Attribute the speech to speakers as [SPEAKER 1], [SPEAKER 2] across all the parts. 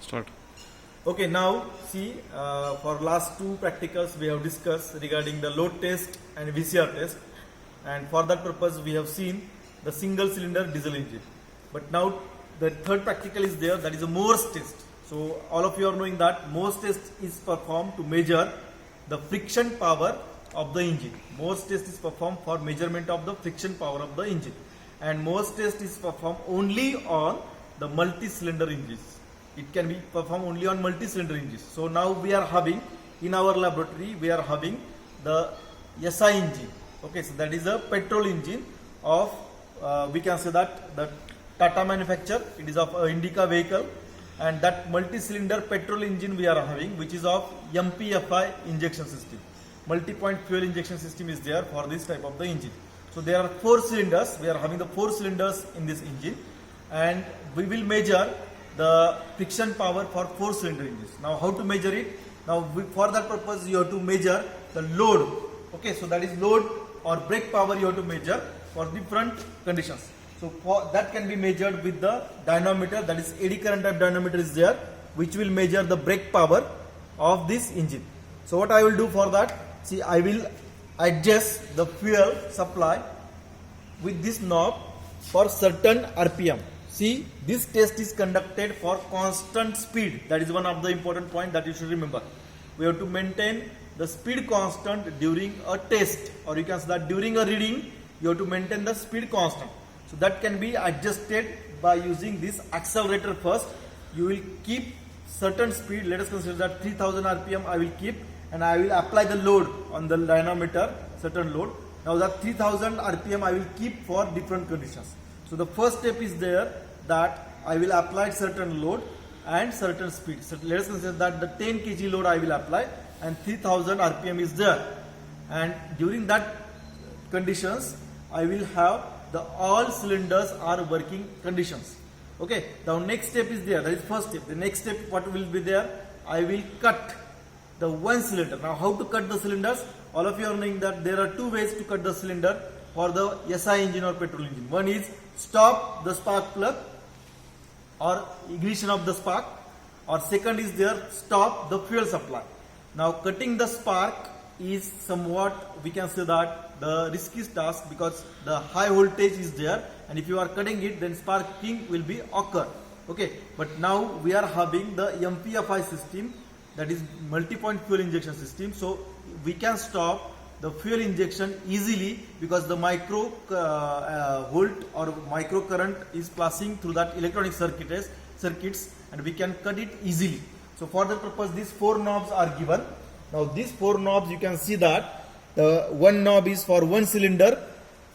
[SPEAKER 1] Start.
[SPEAKER 2] Okay, now see, for last two practicals we have discussed regarding the load test and VCR test, and for that purpose we have seen the single cylinder diesel engine. But now the third practical is there, that is a Morse test. So all of you are knowing that Morse test is performed to measure the friction power of the engine. Morse test is performed for measurement of the friction power of the engine, and Morse test is performed only on the multi-cylinder engines. It can be performed only on multi-cylinder engines. So now we are having in our laboratory, we are having the SI engine. Okay, so that is a petrol engine of we can say that the Tata manufacture. It is of Indica vehicle, and that multi-cylinder petrol engine we are having, which is of MPFI injection system. Multi-point fuel injection system is there for this type of the engine. So there are 4 cylinders. We are having the 4 cylinders in this engine, and we will measure the friction power for 4 cylinder engines. Now how to measure it? Now for that purpose you have to measure the load. Okay, so that is load or brake power you have to measure for different conditions. So for that can be measured with the dynamometer, that is eddy current type dynamometer is there, which will measure the brake power of this engine. So what I will do for that, see, I will adjust the fuel supply with this knob for certain RPM. See, this test is conducted for constant speed. That is one of the important point that you should remember. We have to maintain the speed constant during a test, or you can say that during a reading, you have to maintain the speed constant. So that can be adjusted by using this accelerator first. You will keep certain speed. Let us consider that 3000 RPM I will keep, and I will apply the load on the dynamometer, certain load. Now that 3000 RPM I will keep for different conditions. So the first step is there, that I will apply certain load and certain speed. So let us consider that the 10 kg load I will apply and 3000 RPM is there. And during that conditions, I will have the all cylinders are working conditions. Okay. Now next step is there. That is first step. The next step, what will be there? I will cut the one cylinder. Now how to cut the cylinders? All of you are knowing that there are 2 ways to cut the cylinder for the SI engine or petrol engine. One is stop the spark plug or ignition of the spark, or second is there stop the fuel supply. Now cutting the spark is somewhat, we can say that, the risky task, because the high voltage is there, and if you are cutting it, then sparking will be occur. Okay, but now we are having the MPFI system, that is multi-point fuel injection system. So we can stop the fuel injection easily, because the micro volt or micro current is passing through that electronic circuits, and we can cut it easily. So for that purpose, these 4 knobs are given. Now these 4 knobs, you can see that the one knob is for 1 cylinder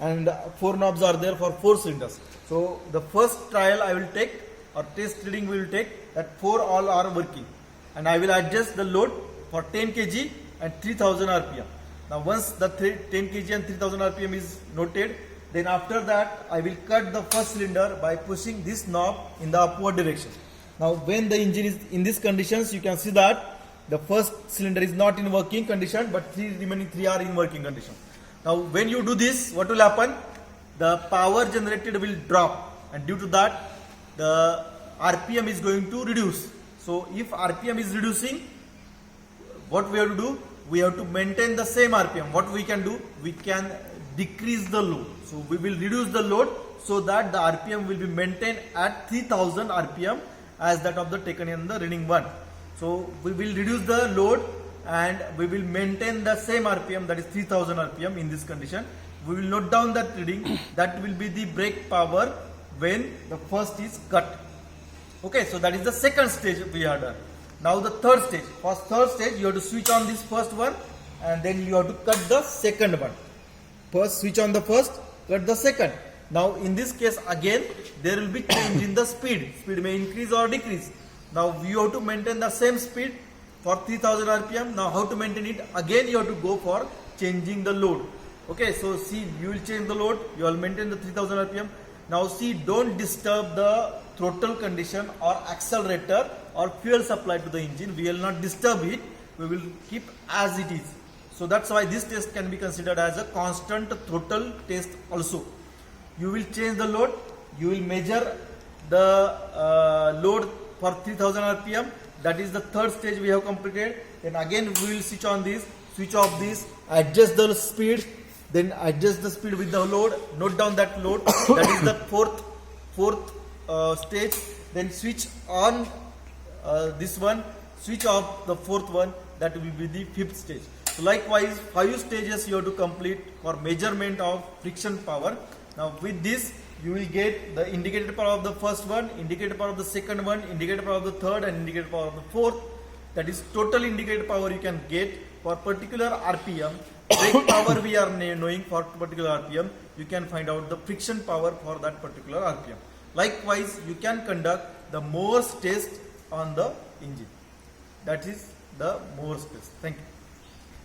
[SPEAKER 2] and 4 knobs are there for 4 cylinders. So the first trial I will take, or test reading we will take, that 4 all are working, and I will adjust the load for 10 kg and 3000 RPM. Now once the 10 kg and 3000 RPM is noted, then after that I will cut the first cylinder by pushing this knob in the upward direction. Now when the engine is in these conditions, you can see that the first cylinder is not in working condition, but remaining 3 are in working condition. Now when you do this, what will happen? The power generated will drop, and due to that the RPM is going to reduce. So if RPM is reducing, what we have to do? We have to maintain the same RPM. What we can do? We can decrease the load. So we will reduce the load so that the RPM will be maintained at 3000 RPM as that of the taken in the reading 1. So we will reduce the load and we will maintain the same RPM, that is 3000 RPM in this condition. We will note down that reading. That will be the brake power when the first is cut. Okay, so that is the second stage we are done. Now the third stage. For third stage, you have to switch on this first one, and then you have to cut the second one. First switch on the first, cut the second. Now in this case again, there will be change in the speed. Speed may increase or decrease. Now you have to maintain the same speed for 3000 RPM. Now how to maintain it? Again you have to go for changing the load. Okay, so see, you will change the load, you will maintain the 3000 RPM. Now see, don't disturb the throttle condition or accelerator or fuel supply to the engine. We will not disturb it, we will keep as it is. So that's why this test can be considered as a constant throttle test also. You will change the load, you will measure the load for 3000 rpm. That is the third stage we have completed. Then again we will switch on this, switch off this, adjust the speed, then adjust the speed with the load. Note down that load. That is the fourth stage. Then switch on this one, switch off the fourth one. That will be the fifth stage. So likewise, 5 stages you have to complete for measurement of friction power. Now with this, you will get the indicated power of the first one, indicated power of the second one, indicated power of the third, and indicated power of the fourth. That is total indicated power you can get for particular RPM. Brake power we are knowing for particular RPM. You can find out the friction power for that particular RPM. Likewise, you can conduct the Moore's test on the engine. That is the Moore's test. Thank you.